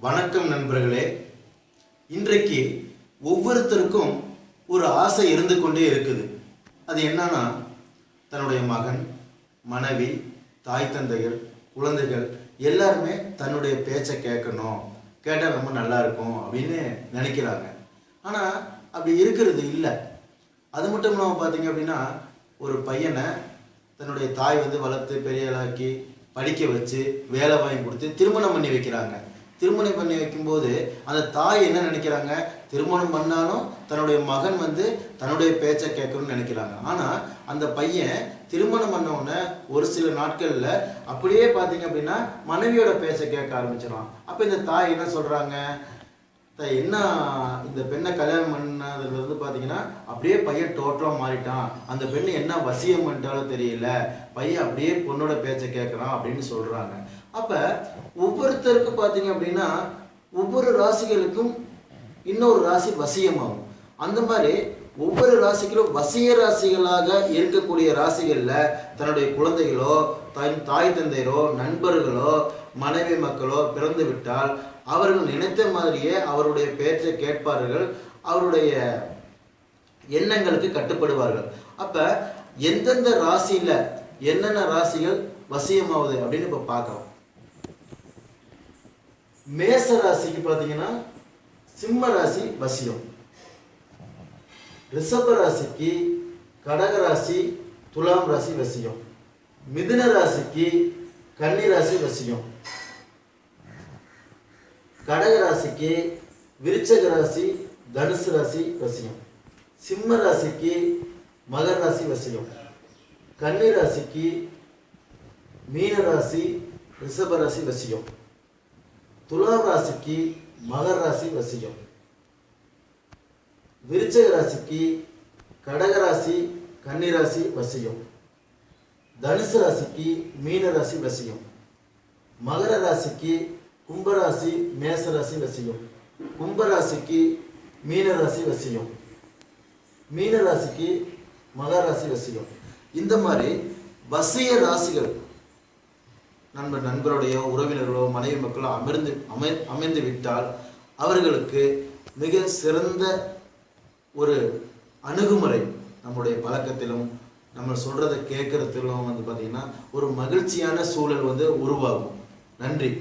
வணக்கம் நண்பர்களே. இன்றைக்கு ஒவ்வொருத்தருக்கும் ஒரு ஆசை இருந்து கொண்டே இருக்குது. அது என்னன்னா, தன்னுடைய மகன், மனைவி, தாய் தந்தைகள், குழந்தைகள் எல்லாருமே தன்னுடைய பேச்சை கேட்கணும், கேட்டால் ரொம்ப நல்லா இருக்கும் அப்படின்னு நினைக்கிறாங்க. ஆனால் அப்படி இருக்கிறது இல்லை. அது மட்டும் இல்லாமல் பார்த்தீங்க அப்படின்னா, ஒரு பையனை தன்னுடைய தாய் வளர்த்து பெரியலாக்கி படிக்க வச்சு வேலை வாங்கி கொடுத்து திருமணம் பண்ணி வைக்கிறாங்க. திருமணம் பண்ணி வைக்கும்போது அந்த தாய் என்ன நினைக்கிறாங்க, திருமணம் பண்ணாலும் தன்னுடைய மகன் தன்னுடைய பேச்சை கேட்கணும்னு நினைக்கிறாங்க. ஆனால் அந்த பையன் திருமணம் பண்ணவுடனே ஒரு சில நாட்களில் அப்படியே பார்த்தீங்க அப்படின்னா மனைவியோட பேச்சை கேட்க ஆரம்பிச்சிடலாம். அப்போ இந்த தாய் என்ன சொல்கிறாங்க, என்ன இந்த பெண்ணை கல்யாணம் பண்ணதுலேருந்து பார்த்தீங்கன்னா அப்படியே பையன் டோட்டலாக மாறிட்டான், அந்த பெண்ணு என்ன வசியம் பண்ணிட்டாலும் தெரியல, பையன் அப்படியே பொண்ணோட பேச்சை கேட்குறான் அப்படின்னு சொல்கிறாங்க. அப்போ ஒவ்வொருத்தருக்கு பார்த்தீங்க அப்படின்னா ஒவ்வொரு ராசிகளுக்கும் இன்னொரு ராசி வசியமாகும். அந்த மாதிரி ஒவ்வொரு ராசிகளும் வசிய ராசிகளாக இருக்கக்கூடிய ராசிகளில் தன்னுடைய குழந்தைகளோ தாய் தந்தையரோ நண்பர்களோ மனைவி மக்களோ பிறந்து விட்டால் அவர்கள் நினைத்த மாதிரியே அவருடைய பேச்சை கேட்பார்கள், அவருடைய எண்ணங்களுக்கு கட்டுப்படுவார்கள். அப்ப எந்தெந்த ராசியில என்னென்ன ராசிகள் வசியமாகுது அப்படின்னு இப்ப பார்க்கலாம். மேச ராசிக்கு பார்த்தீங்கன்னா சிம்ம ராசி வசியம், ரிஷப ராசிக்கு கடக ராசி துலாம் ராசி வசியம், மிதுன ராசிக்கு கன்னி ராசி வசியம், கடக ராசிக்கு விருச்சக ராசி தனுசு ராசி வசியம், சிம்ம ராசிக்கு மகர ராசி வசியம், கன்னி ராசிக்கு மீன ராசி ரிஷப ராசி வசியம், துலாம் ராசிக்கு மகர ராசி வசியம், விருச்சக ராசிக்கு கடக ராசி கன்னி ராசி வசியம், தனுசு ராசிக்கு மீன ராசி வசியம், மகர ராசிக்கு கும்பராசி மேசராசி வசியம், கும்பராசிக்கு மீனராசி வசியம், மீனராசிக்கு மகராசி வசியம். இந்த மாதிரி வசிய ராசிகள் நண்பருடைய உறவினர்களோ மனைவி மக்களோ அமைந்து விட்டால் அவர்களுக்கு மிக சிறந்த ஒரு அணுகுமுறை நம்முடைய பழக்கத்திலும் நம்ம சொல்றதை கேட்கறதிலும் பார்த்தீங்கன்னா ஒரு மகிழ்ச்சியான சூழல் உருவாகும். நன்றி.